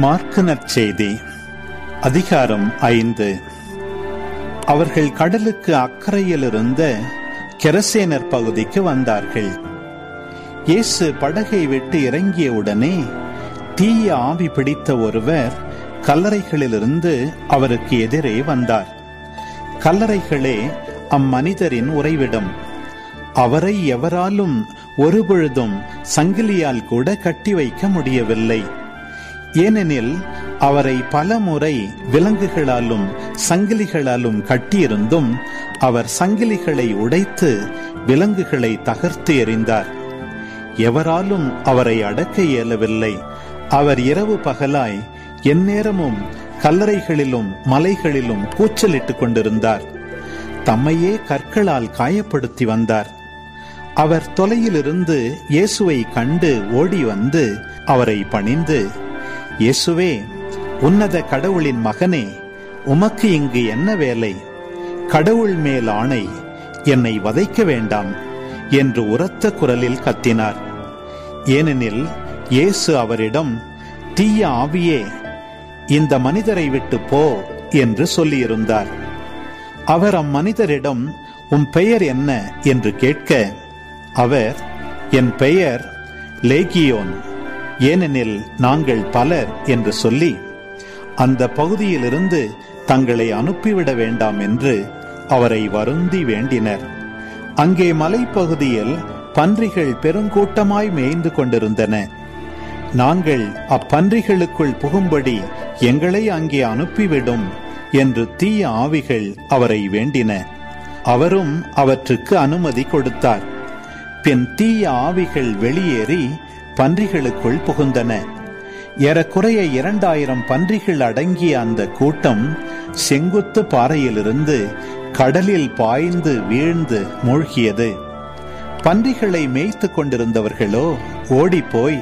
மாற்கு நற்செய்தி அதிகாரம் 5. அவர்கள் கடலுக்கு அக்கறையில் இருந்த கெரசேனர் பகுதிக்கு வந்தார்கள். இயேசு படகை விட்டு இறங்கிய உடனே தீய ஆவி பிடித்த ஒருவர் கல்லறைகளிலிருந்து அவருக்கு எதிரே வந்தார். கல்லறைகளே அம்மனிதரின் உறைவிடம். அவரை எவராலும் ஒருபொழுதும் சங்கிலியால் கூட கட்டி வைக்க முடியவில்லை. ஏனெனில் அவரை பல முறை விலங்குகளாலும் சங்கிலிகளாலும் கட்டியிருந்தும் அவர் சங்கிலிகளை உடைத்து விலங்குகளை தகர்த்து எறிந்தார். எவராலும் அவரை அடக்க இயலவில்லை. அவர் இரவு பகலாய் எந்நேரமும் கல்லறைகளிலும் மலைகளிலும் கூச்சலிட்டுக் கொண்டிருந்தார். தம்மையே கற்களால் காயப்படுத்தி வந்தார். அவர் தொலையிலிருந்து இயேசுவை கண்டு ஓடி வந்து அவரை பணிந்து, இயேசுவே, உன்னத கடவுளின் மகனே, உமக்கு இங்கு என்ன வேலை? கடவுள் மேல் ஆணை, என்னை வதைக்க வேண்டாம் என்று உரத்த குரலில் கத்தினார். ஏனெனில் இயேசு அவரிடம், தீய ஆவியே, இந்த மனிதரை விட்டு போ என்று சொல்லியிருந்தார். அவர் அம்மனிதரிடம், உம் பெயர் என்ன என்று கேட்க, அவர், என் பெயர் லேகியோன், ஏனெனில் நாங்கள் பலர் என்று சொல்லி அந்த பகுதியிலிருந்து தங்களை அனுப்பிவிட வேண்டாம் என்று அவரை வருந்தி வேண்டினர். அங்கே மலைப்பகுதியில் பன்றிகள் பெருங்கூட்டமாய் மேய்ந்து கொண்டிருந்தன. நாங்கள் அப்பன்றிகளுக்குள் புகும்படி எங்களை அங்கே அனுப்பிவிடும் என்று தீய ஆவிகள் அவரை வேண்டின. அவரும் அவற்றுக்கு அனுமதி கொடுத்தார். பின் தீய ஆவிகள் வெளியேறி பன்றிகளுக்குள் புகுந்தன. ஏறக்குறைய 2000 பன்றிகள் அடங்கிய அந்த கூட்டம் செங்குத்து பாறையிலிருந்து கடலில் பாய்ந்து வீழ்ந்து மூழ்கியது. பன்றிகளை மேய்த்து கொண்டிருந்தவர்களோ ஓடிப்போய்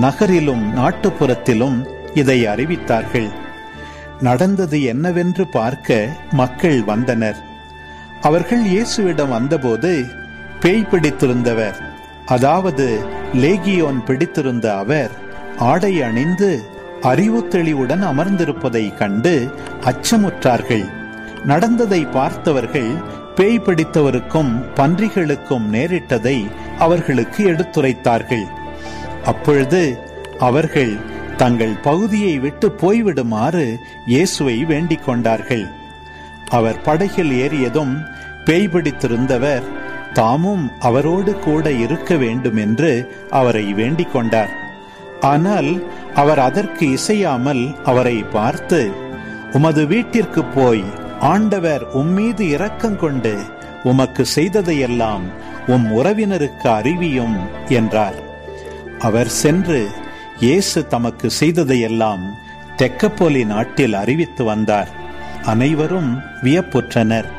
நகரிலும் நாட்டுப்புறத்திலும் இதை அறிவித்தார்கள். நடந்தது என்னவென்று பார்க்க மக்கள் வந்தனர். அவர்கள் இயேசுவிடம் வந்தபோது பேய் பிடித்திருந்தவர், அதாவது லேகியோன் பிடித்திருந்த அவர் ஆடை அணிந்து அறிவு தெளிவுடன் அமர்ந்திருப்பதை கண்டு அச்சமுற்றார்கள். நடந்ததை பார்த்தவர்கள் பேய் பிடித்தவருக்கும் பன்றிகளுக்கும் நேரிட்டதை அவர்களுக்கு எடுத்துரைத்தார்கள். அப்பொழுது அவர்கள் தங்கள் பகுதியை விட்டு போய்விடுமாறு இயேசுவை வேண்டிக் கொண்டார்கள். அவர் படகில் ஏறியதும் பேய் பிடித்திருந்தவர் தாமும் அவரோடு கூட இருக்க வேண்டும் என்று அவரை வேண்டிக் கொண்டார். ஆனால் அவர் அதற்கு இசையாமல் அவரை பார்த்து, உமது வீட்டிற்கு போய் ஆண்டவர் உம்மீது இரக்கம் கொண்டு உமக்கு செய்ததையெல்லாம் உம் உறவினருக்கு அறிவியும் என்றார். அவர் சென்று இயேசு தமக்கு செய்ததையெல்லாம் தெக்கப்போலி நாட்டில் அறிவித்து வந்தார். அனைவரும் வியப்புற்றனர்.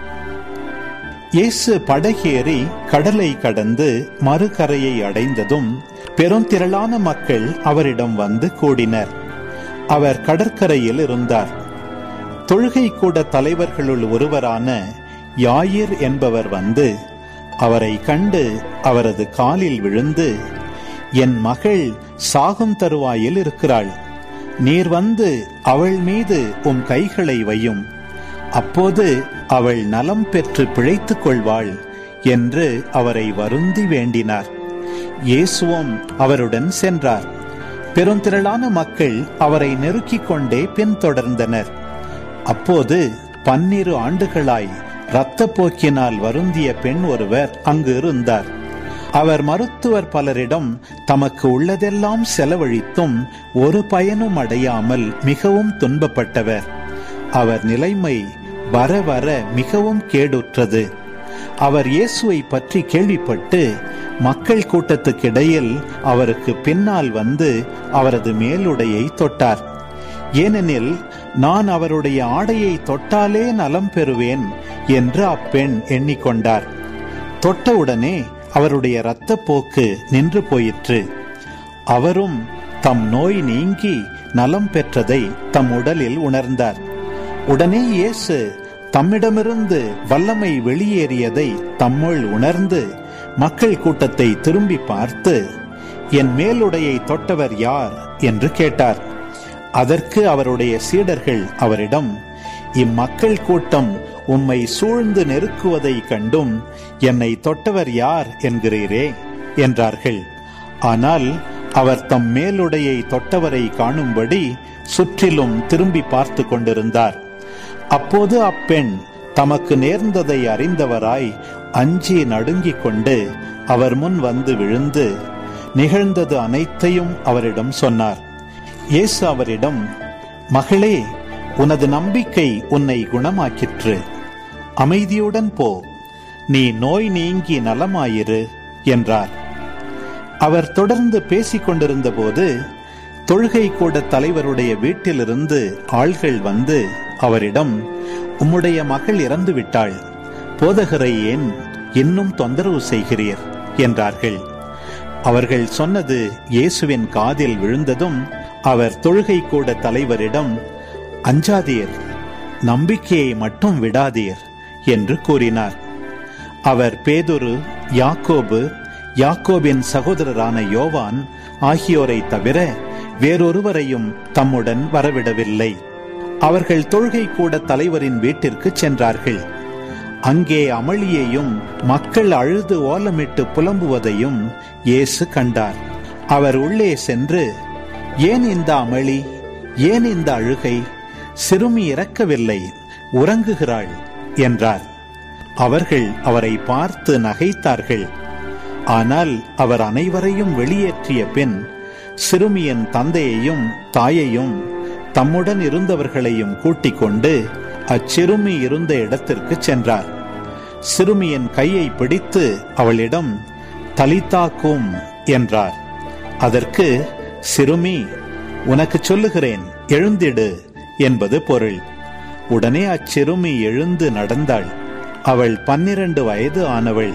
இயேசு படகேறி கடலை கடந்து மறுகரையை அடைந்ததும் பெருந்திரளான மக்கள் அவரிடம் வந்து கூடினர். அவர் கடற்கரையில் இருந்தார். தொழுகை கூட தலைவர்களுள் ஒருவரான யாயிர் என்பவர் வந்து அவரை கண்டு அவரது காலில் விழுந்து, என் மகள் சாகும் தருவாயில் இருக்கிறாள். நீர் வந்து அவள் மீது உம் கைகளை வையும், அப்போது அவள் நலம் பெற்று பிழைத்துக் கொள்வாள் என்று அவரை வருந்தி வேண்டினார். இயேசுவும் அவருடன் சென்றார். பெருந்திரளான மக்கள் அவரை நெருக்கிக் கொண்டே பின்தொடர்ந்தனர். அப்போது 12 ஆண்டுகளாய் இரத்தப்போக்கினால் வருந்திய பெண் ஒருவர் அங்கு இருந்தார். அவர் மருத்துவர் பலரிடம் தமக்கு உள்ளதெல்லாம் செலவழித்தும் ஒரு பயனும் அடையாமல் மிகவும் துன்பப்பட்டவர். அவர் நிலைமை வர வர மிகவும் கேடுற்றது. அவர் இயேசுவை பற்றி கேள்விப்பட்டு மக்கள் கூட்டத்துக்கிடையில் அவருக்கு பின்னால் வந்து அவரது மேலுடையை தொட்டார். ஏனெனில் நான் அவருடைய ஆடையை தொட்டாலே நலம் பெறுவேன் என்று அப்பெண் எண்ணிக்கொண்டார். தொட்டவுடனே அவருடைய இரத்தப்போக்கு நின்று போயிற்று. அவரும் தம் நோய் நீங்கி நலம் பெற்றதை தம் உடலில் உணர்ந்தார். உடனே இயேசு தம்மிடமிருந்து வல்லமை வெளியேறியதை தம்முள் உணர்ந்து மக்கள் கூட்டத்தை திரும்பி பார்த்து, என் மேலுடையை தொட்டவர் யார் என்று கேட்டார். அதற்கு அவருடைய சீடர்கள் அவரிடம், இம்மக்கள் கூட்டம் உம்மை சூழ்ந்து நெருக்குவதை கண்டும் என்னை தொட்டவர் யார் என்கிறீரே என்றார்கள். ஆனால் அவர் தம் மேலுடையை தொட்டவரை காணும்படி சுற்றிலும் திரும்பி பார்த்து கொண்டிருந்தார். அப்போது அப்பெண் தமக்கு நேர்ந்ததை அறிந்தவராய் அஞ்சி நடுங்கிக் கொண்டு அவர் முன் வந்து விழுந்து நிகழ்ந்தது அனைத்தையும் அவரிடம் சொன்னார். இயேசு அவரிடம், மகளே, உனது நம்பிக்கை உன்னை குணமாக்கிற்று. அமைதியுடன் போ, நீ நோய் நீங்கி நலமாயிரு என்றார். அவர் தொடர்ந்து பேசிக் கொண்டிருந்த போது தொழுகை கூட தலைவருடைய வீட்டிலிருந்து ஆள்கள் வந்து அவரிடம், உம்முடைய மகள் இறந்து விட்டாள், போதகரை ஏன் இன்னும் தொந்தரவு செய்கிறீர் என்றார்கள். அவர்கள் சொன்னது இயேசுவின் காதில் விழுந்ததும் அவர் தொழுகை கூட தலைவரிடம், அஞ்சாதீர், நம்பிக்கையை மட்டும் விடாதீர் என்று கூறினார். அவர் பேதுரு, யாக்கோபு, யாக்கோபின் சகோதரரான யோவான் ஆகியோரை தவிர வேறொருவரையும் தம்முடன் வரவிடவில்லை. அவர்கள் தொழுகை கூட தலைவரின் வீட்டிற்கு சென்றார்கள். அங்கே அமளியையும் மக்கள் அழுது ஓலமிட்டு புலம்புவதையும் இயேசு கண்டார். அவர் உள்ளே சென்று, ஏன் இந்த அமளி, ஏன் இந்த அழுகை? சிறுமி இறக்கவில்லை, உறங்குகிறாள் என்றார். அவர்கள் அவரை பார்த்து நகைத்தார்கள். ஆனால் அவர் அனைவரையும் வெளியேற்றிய பின் சிறுமியின் தந்தையையும் தாயையும் தம்முடன் இருந்தவர்களையும் கூட்டிக் கொண்டு அச்சிறுமி இருந்த இடத்திற்கு சென்றார். சிறுமியின் கையை பிடித்து அவளிடம், தலிதா கூம் என்றார். அதற்கு, சிறுமி, உனக்கு சொல்லுகிறேன், எழுந்திடு என்பது பொருள். உடனே அச்சிறுமி எழுந்து நடந்தாள். அவள் 12 வயது ஆனவள்.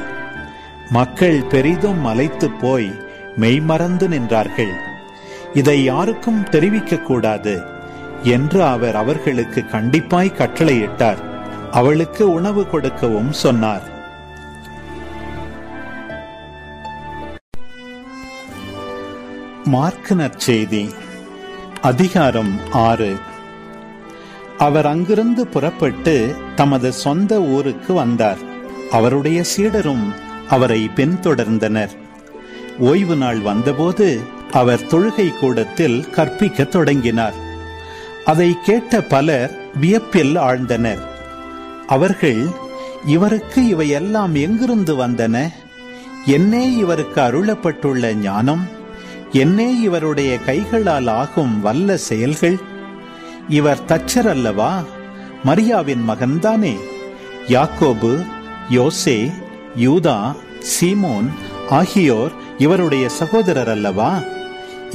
மக்கள் பெரிதும் மலைத்து போய் மெய்மறந்து நின்றார்கள். இதை யாருக்கும் தெரிவிக்க கூடாது என்று அவர் அவர்களுக்கு கண்டிப்பாய் கட்டளையிட்டார். அவளுக்கு உணவு கொடுக்கவும் சொன்னார். மார்க்கு நற்செய்தி அதிகாரம் 6. அவர் அங்கிருந்து புறப்பட்டு தமது சொந்த ஊருக்கு வந்தார். அவருடைய சீடரும் அவரை பின்தொடர்ந்தனர். ஓய்வு நாள் வந்தபோது அவர் தொழுகை கூடத்தில் கற்பிக்க தொடங்கினார். அதை கேட்ட பலர் வியப்பில் ஆழ்ந்தனர். அவர்கள், இவருக்கு இவையெல்லாம் எங்கிருந்து வந்தன? என்னே இவருக்கு அருளப்பட்டுள்ள ஞானம்? என்னே இவருடைய கைகளால் ஆகும் வல்ல செயல்கள்? இவர் தச்சர் அல்லவா? மரியாவின் மகன்தானே? யாக்கோபு, யோசே, யூதா, சீமோன் ஆகியோர் இவருடைய சகோதரர் அல்லவா?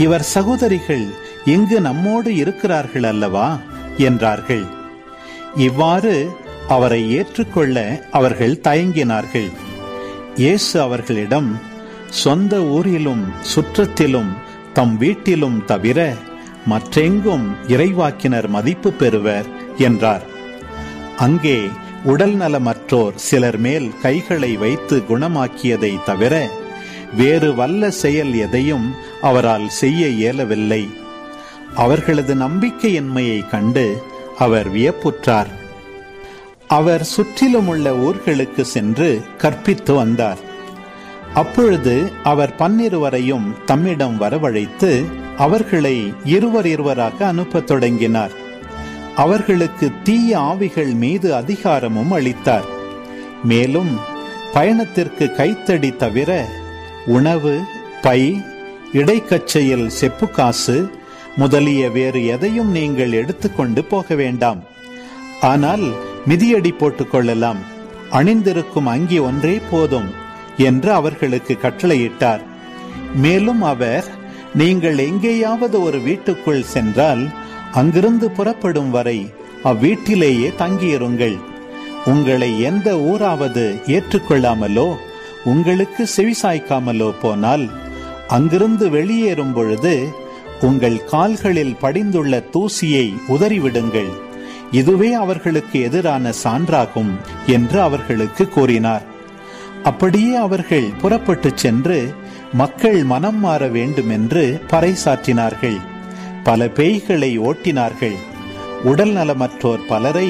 இவர் சகோதரிகள் இங்கு நம்மோடு இருக்கிறார்கள் அல்லவா என்றார்கள். இவ்வாறு அவரை ஏற்றுக்கொள்ள அவர்கள் தயங்கினார்கள். இயேசு அவர்களிடம், சொந்த ஊரிலும் சுற்றத்திலும் தம் வீட்டிலும் தவிர மற்றெங்கும் இறைவாக்கினர் மதிப்பு பெறுவர் என்றார். அங்கே உடல் நலமற்றோர் சிலர் மேல் கைகளை வைத்து குணமாக்கியதை தவிர வேறு வல்ல செயல் எதையும் அவரால் செய்ய இயலவில்லை. அவர்களது நம்பிக்கையின்மையை கண்டு அவர் வியப்புற்றார். அவர் சுற்றிலும் உள்ள ஊர்களுக்கு சென்று கற்பித்து வந்தார். அப்பொழுது அவர் 12 தம்மிடம் வரவழைத்து அவர்களை இருவராக அனுப்பத் தொடங்கினார். அவர்களுக்கு தீய ஆவிகள் மீது அதிகாரமும் அளித்தார். மேலும் பயணத்திற்கு கைத்தடி தவிர உணவு, பை, இடைக்கச்சையில் செப்பு காசு முதலிய வேறு எதையும் நீங்கள் எடுத்துக்கொண்டு போக வேண்டாம். ஆனால் மிதியடி போட்டுக் கொள்ளலாம். அணிந்திருக்கும் அங்கி ஒன்றே போதும் என்று அவர்களுக்கு கட்டளையிட்டார். மேலும் அவர், நீங்கள் எங்கேயாவது ஒரு வீட்டுக்குள் சென்றால் அங்கிருந்து புறப்படும் வரை அவ்வீட்டிலேயே தங்கியிருங்கள். உங்களை எந்த ஊராவது ஏற்றுக்கொள்ளாமலோ உங்களுக்கு செவிசாய்க்காமலோ போனால் அங்கிருந்து வெளியேறும் பொழுது உங்கள் கால்களில் படிந்துள்ள தூசியை உதறிவிடுங்கள். இதுவே அவர்களுக்கு எதிரான சான்றாகும் என்று அவர்களுக்கு கூறினார். அப்படியே அவர்கள் புறப்பட்டு சென்று மக்கள் மனம் மாற வேண்டும் என்று பறைசாற்றினார்கள். பல பேய்களை ஓட்டினார்கள். உடல் நலமற்றோர் பலரை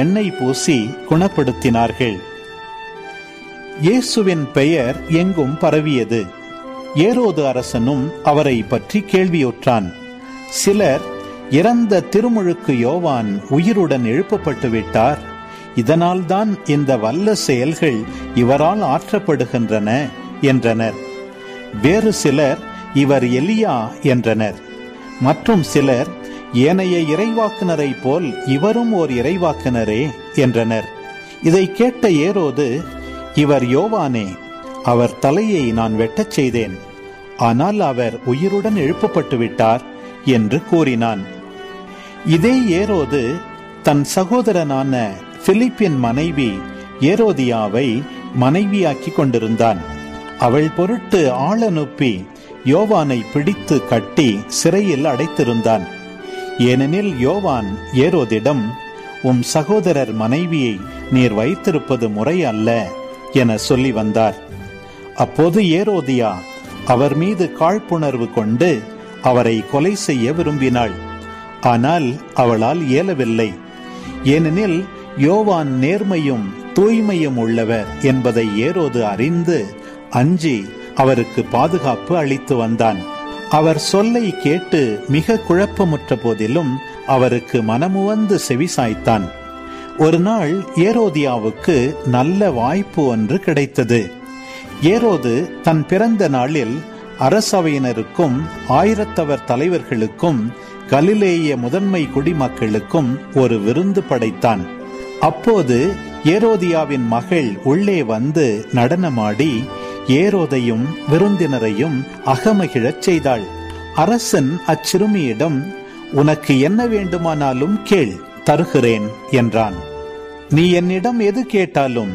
எண்ணெய் பூசி குணப்படுத்தினார்கள். இயேசுவின் பெயர் எங்கும் பரவியது. ஏரோது அரசனும் அவரை பற்றி கேள்வியுற்றான். சிலர், இறந்த திருமுழுக்கு யோவான் உயிருடன் எழுப்பப்பட்டு விட்டார், இதனால்தான் இந்த வல்ல செயல்கள் இவரால் ஆற்றப்படுகின்றன என்றனர். வேறு சிலர், இவர் எலியா என்றனர். மற்றும் சிலர், ஏனைய இறைவாக்கினரை போல் இவரும் ஓர் இறைவாக்கினரே என்றனர். இதை கேட்ட ஏரோது, இவர் யோவானே, அவர் தலையை நான் வெட்டச் செய்தேன், ஆனால் அவர் உயிருடன் எழுப்பப்பட்டு விட்டார் என்று கூறினான். இதே ஏரோது தன் சகோதரனான பிலிப்பின் மனைவி ஏரோதியாவை மனைவியாக்கி கொண்டிருந்தான். அவள் பொருட்டு ஆள் அனுப்பி யோவானை பிடித்து கட்டி சிறையில் அடைத்திருந்தான். ஏனெனில் யோவான் ஏரோதிடம், உம் சகோதரர் மனைவியை நீர் வைத்திருப்பது முறை அல்ல என சொல்லி வந்தார். அப்போது ஏரோதியா அவர் மீது காழ்ப்புணர்வு கொண்டு அவரை கொலை செய்ய விரும்பினாள். ஆனால் அவளால் இயலவில்லை. ஏனெனில் யோவான் நேர்மையும் தூய்மையும் உள்ளவர் என்பதை ஏரோது அறிந்து அஞ்சி அவருக்கு பாதுகாப்பு அளித்து வந்தான். அவர் சொல்லை கேட்டு மிக குழப்பமுற்ற போதிலும் அவருக்கு மனமுவந்து செவிசாய்த்தான். ஒரு நாள் ஏரோதியாவுக்கு நல்ல வாய்ப்பு ஒன்று கிடைத்தது. ஏரோது தன் பிறந்த நாளில் அரசவையினருக்கும் ஆயிரத்தவர் தலைவர்களுக்கும் கலிலேய முதன்மை குடிமக்களுக்கும் ஒரு விருந்து படைத்தான். அப்போது ஏரோதியாவின் மகள் உள்ளே வந்து நடனமாடி ஏரோதையும் விருந்தினரையும் அகமகிழச் செய்தாள். அரசன் அச்சிறுமியிடம், உனக்கு என்ன வேண்டுமானாலும் கேள், தருகிறேன் என்றான். நீ என்னிடம் எது கேட்டாலும்,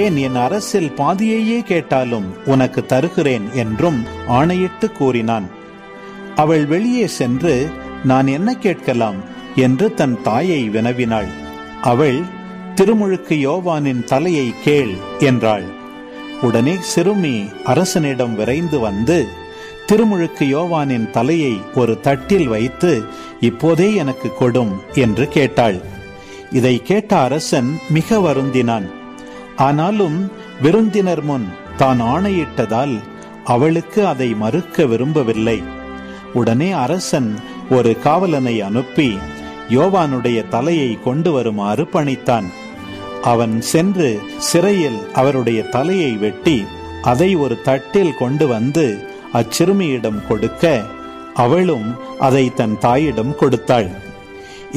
ஏன் என் அரசில் பாதியையே கேட்டாலும் உனக்கு தருகிறேன் என்றும் ஆணையிட்டு கூறினான். அவள் வெளியே சென்று, நான் என்ன கேட்கலாம் என்று தன் தாயை வினவினாள். அவள், திருமுழுக்கு யோவானின் தலையை கேள் என்றாள். உடனே சிறுமி அரசனிடம் விரைந்து வந்து திருமுழுக்கு யோவானின் தலையை ஒரு தட்டில் வைத்து, இப்போதே எனக்கு கொடும் என்று கேட்டாள். இதை கேட்ட அரசன் மிக வருந்தினான். ஆனாலும் விருந்தினர் முன் தான் ஆணையிட்டதால் அவளுக்கு அதை மறுக்க விரும்பவில்லை. உடனே அரசன் ஒரு காவலனை அனுப்பி யோவானுடைய தலையை கொண்டு வருமாறு பணித்தான். அவன் சென்று சிறையில் அவருடைய தலையை வெட்டி அதை ஒரு தட்டில் கொண்டு வந்து அச்சிறுமியிடம் கொடுக்க, அவளும் அதை தன் தாயிடம் கொடுத்தாள்.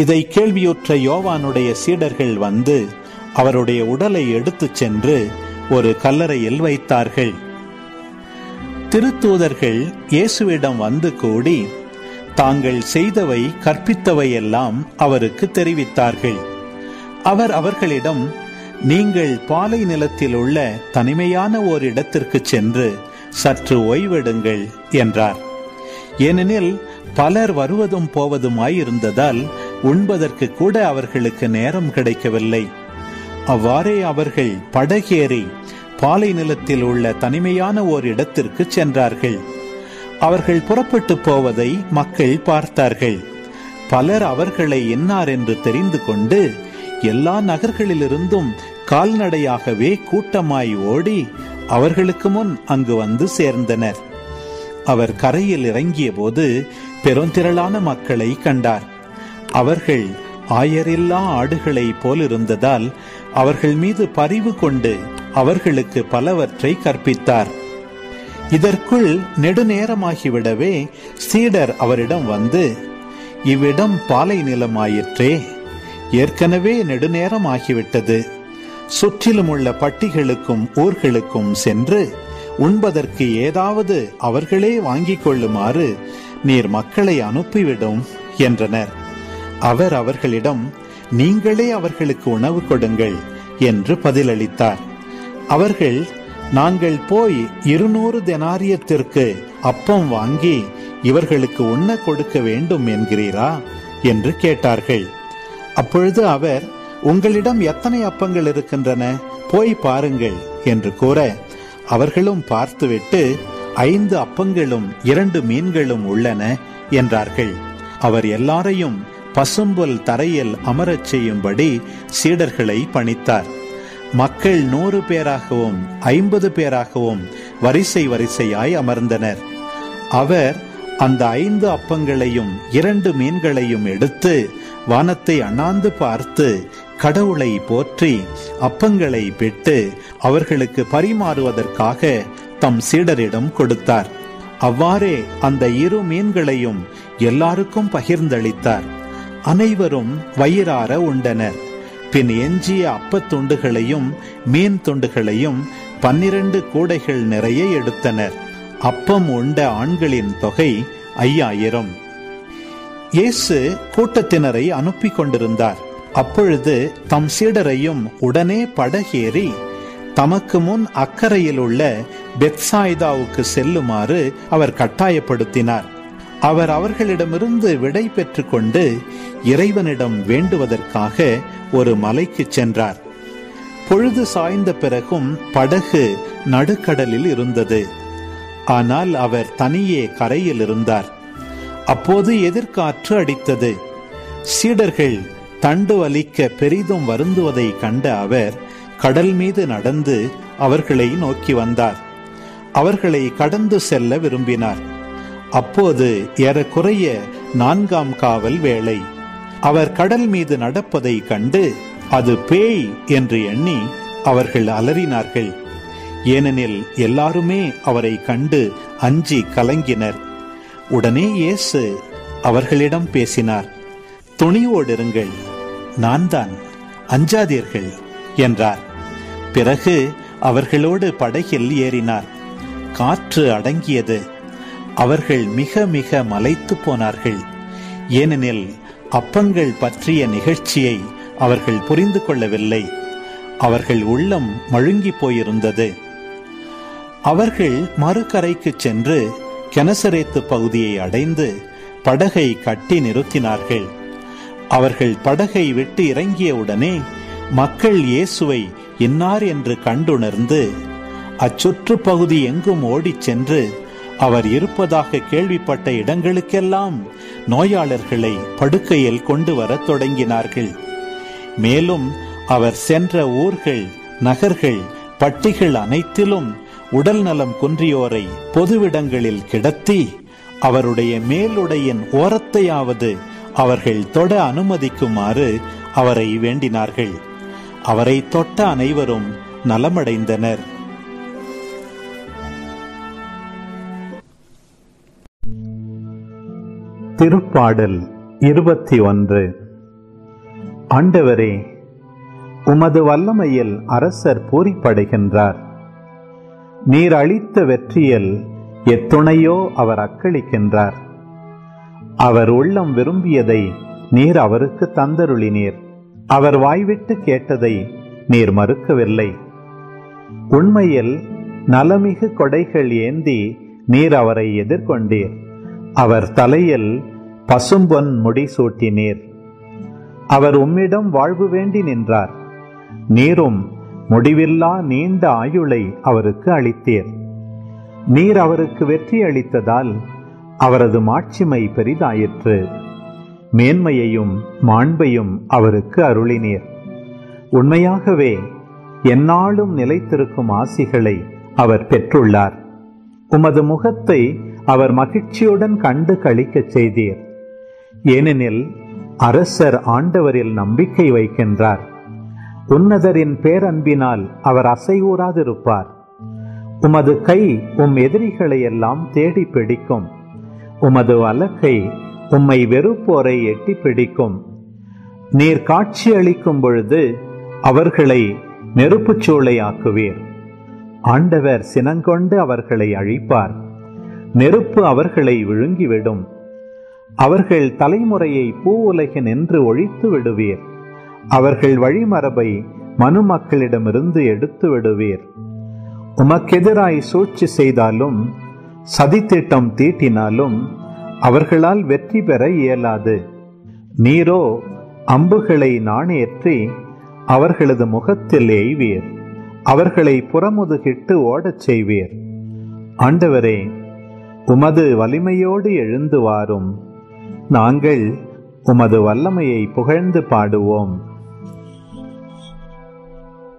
இதை கேள்வியுற்ற யோவானுடைய சீடர்கள் வந்து அவருடைய உடலை எடுத்துச் சென்று ஒரு கல்லறையில் வைத்தார்கள். திருத்தூதர்கள் இயேசுவிடம் வந்து கூடி தாங்கள் செய்தவை கற்பித்தவை எல்லாம் அவருக்கு தெரிவித்தார்கள். அவர் அவர்களிடம், நீங்கள் பாலை நிலத்தில் உள்ள தனிமையான ஓர் இடத்திற்கு சென்று சற்று ஓய்வெடுங்கள் என்றார். ஏனெனில் பலர் வருவதும் போவதுமாயிருந்ததால் உண்பதற்கு கூட அவர்களுக்கு நேரம் கிடைக்கவில்லை. அவ்வாறே அவர்கள் படகேறி பாலை நிலத்தில் உள்ள தனிமையான ஓர் இடத்திற்கு சென்றார்கள். அவர்கள் புறப்பட்டு போவதை மக்கள் பார்த்தார்கள். பலர் அவர்களை என்னார் என்று தெரிந்து கொண்டு எல்லா நகர்களிலிருந்தும் கால்நடையாகவே கூட்டமாய் ஓடி அவர்களுக்கு முன் அங்கு வந்து சேர்ந்தனர். அவர் கரையில் இறங்கிய போது பெருந்திரளான மக்களை கண்டார். அவர்கள் ஆயரில்லா ஆடுகளை போலிருந்ததால் அவர்கள் மீது பரிவு கொண்டு அவர்களுக்கு பலவற்றை கற்பித்தார். இதற்குள் நெடுநேரமாகிவிடவே சீடர் அவரிடம் வந்து, இவ்விடம் பாலை நிலமாயிற்றே, ஏற்கனவே நெடுநேரம் ஆகிவிட்டது. சுற்றிலும் உள்ள பட்டிகளுக்கும் ஊர்களுக்கும் சென்று உண்பதற்கு ஏதாவது அவர்களே வாங்கிக் கொள்ளுமாறு நீர் மக்களை அனுப்பிவிடும் என்றனர். அவர் அவர்களிடம், நீங்களே அவர்களுக்கு உணவு கொடுங்கள் என்று பதிலளித்தார். அவர்கள், நாங்கள் போய் 200 தெனாரியத்திற்கு அப்பம் வாங்கி இவர்களுக்கு உண்ண கொடுக்க வேண்டும் என்கிறீரா என்று கேட்டார்கள். அப்பொழுது அவர், உங்களிடம் எத்தனை அப்பங்கள் இருக்கின்றன, போய் பாருங்கள் என்று கூற, அவர்களும் பார்த்துவிட்டு 5 அப்பங்களும் 2 மீன்களும் உள்ளன என்றார்கள். அவர் எல்லாரையும் பசும்புல் தரையில் அமரச் செய்யும்படி சீடர்களை பணித்தார். மக்கள் 100 பேராகவும் 50 பேராகவும் வரிசை வரிசையாய் அமர்ந்தனர். அவர் அந்த 5 அப்பங்களையும் 2 மீன்களையும் எடுத்து வானத்தை அண்ணாந்து பார்த்து கடவுளை போற்றி அப்பங்களை பிட்டு அவர்களுக்கு பரிமாறுவதற்காக தம் சீடரிடம் கொடுத்தார். அவ்வாறே அந்த 2 மீன்களையும் எல்லாருக்கும் பகிர்ந்தளித்தார். அனைவரும் வயிறார உண்டனர். பின் எஞ்சிய அப்பத்துண்டுகளையும் மீன் துண்டுகளையும் 12 கூடைகள் நிறைய எடுத்தனர். அப்பம் உண்ட ஆண்களின் தொகை 5000. இயேசு கூட்டத்தினரை அனுப்பி கொண்டிருந்தார். அப்பொழுது தம் சீடரையும் உடனே படகேறி தமக்கு முன் அக்கறையில் உள்ள பெத்சாய்தாவுக்கு செல்லுமாறு அவர் கட்டாயப்படுத்தினார். அவர் அவர்களிடமிருந்து விடை பெற்று கொண்டு இறைவனிடம் வேண்டுவதற்காக ஒரு மலைக்கு சென்றார். பொழுது சாய்ந்த பிறகும் படகு நடுக்கடலில் இருந்தது. ஆனால் அவர் தனியே கரையில் இருந்தார். அப்போது எதிர்காற்று அடித்தது. சீடர்கள் தண்டு வலிக்க பெரிதும் வருந்துவதை கண்ட அவர் கடல் மீது நடந்து அவர்களை நோக்கி வந்தார். அவர்களை கடந்து செல்ல விரும்பினார். அப்போது ஏறக்குறைய 4ஆம் காவல் வேளை. அவர் கடல் மீது நடப்பதை கண்டு அது பேய் என்று எண்ணி அவர்கள் அலறினார்கள். ஏனெனில் எல்லாருமே அவரை கண்டு அஞ்சி கலங்கினர். உடனே இயேசு அவர்களிடம் பேசினார். துணிவோடிருங்கள், நான் தான், அஞ்சாதீர்கள் என்றார். பிறகு அவர்களோடு படகில் ஏறினார். காற்று அடங்கியது. அவர்கள் மிக மிக மலைத்து போனார்கள். ஏனெனில் அப்பங்கள் பற்றிய நிகழ்ச்சியை அவர்கள் புரிந்து கொள்ளவில்லை. அவர்கள் உள்ளம் மழுங்கி போயிருந்தது. அவர்கள் மறுகரைக்கு சென்று கெனசரேத்து பகுதியை அடைந்து படகை கட்டி நிறுத்தினார்கள். அவர்கள் படகை விட்டு இறங்கியவுடனே மக்கள் இயேசுவை இன்னார் என்று கண்டுணர்ந்து அச்சுற்று பகுதி எங்கும் ஓடிச் சென்று அவர் இருப்பதாக கேள்விப்பட்ட இடங்களுக்கெல்லாம் நோயாளர்களை படுக்கையில் கொண்டு வர தொடங்கினார்கள். மேலும் அவர் சென்ற ஊர்கள், நகர்கள், பட்டிகள் அனைத்திலும் உடல் நலம் குன்றியோரை பொதுவிடங்களில் கிடத்தி அவருடைய மேலுடையின் ஓரத்தையாவது அவர்கள் தொட அனுமதிக்குமாறு அவரை வேண்டினார்கள். அவரை தொட்ட அனைவரும் நலமடைந்தனர். திருப்பாடல் 21. ஆண்டவரே, உமது வல்லமையில் அரசர் பூரிப்படைகின்றார். நீர் அளித்த வெற்றியில் எத்துணையோ அவர் அக்களிக்கின்றார். அவர் உள்ளம் விரும்பியதை நீர் அவருக்கு தந்தருளினீர். அவர் வாய்விட்டு கேட்டதை நீர் மறுக்கவில்லை. உண்மையில் நலமிகு கொடைகள் ஏந்தி நீர் அவரை எதிர்கொண்டீர். அவர் தலையில் பசும்பொன் முடிசூட்டினீர். அவர் உம்மிடம் வாழ்வு வேண்டி நின்றார். நீரும் முடிவில்லா நீண்ட ஆயுளை அவருக்கு அளித்தீர். நீர் அவருக்கு வெற்றி அளித்ததால் அவரது மாட்சிமை பெரிதாயிற்று. மேன்மையையும் மாண்பையும் அவருக்கு அருளினீர். உண்மையாகவே எந்நாளும் நிலைத்திருக்கும் ஆசிகளை அவர் பெற்றுள்ளார். உமது முகத்தை அவர் மகிழ்ச்சியுடன் கண்டு களிக்கச் செய்தீர். ஏனெனில் அரசர் ஆண்டவரில் நம்பிக்கை வைக்கின்றார். உன்னதரின் பேரன்பினால் அவர் அசைவூராதிருப்பார். உமது கை உம் எதிரிகளை எல்லாம் தேடி பிடிக்கும். உமது வலக்கை உம்மை வெறுப்போரை எட்டி பிடிக்கும். நீர் காட்சி அளிக்கும் பொழுது அவர்களை நெருப்புச் சூளையாக்குவீர். ஆண்டவர் சினங்கொண்டு அவர்களை அழிப்பார். நெருப்பு அவர்களை விழுங்கிவிடும். அவர்கள் தலைமுறையை பூவுலகின் என்று ஒழித்து விடுவீர். அவர்கள் வழிமரபை மனுமக்களிடமிருந்து எடுத்து விடுவீர். உமக்கெதிராய் சூழ்ச்சி செய்தாலும் சதித்திட்டம் தீட்டினாலும் அவர்களால் வெற்றி பெற இயலாது. நீரோ அம்புகளை நாணேற்றி அவர்களது முகத்தில் எய்வீர். அவர்களை புறமுதுகிட்டு ஓடச் செய்வீர். ஆண்டவரே, உமது வலிமையோடு எழுந்து வாரும். நாங்கள் உமது வல்லமையை புகழ்ந்து பாடுவோம்.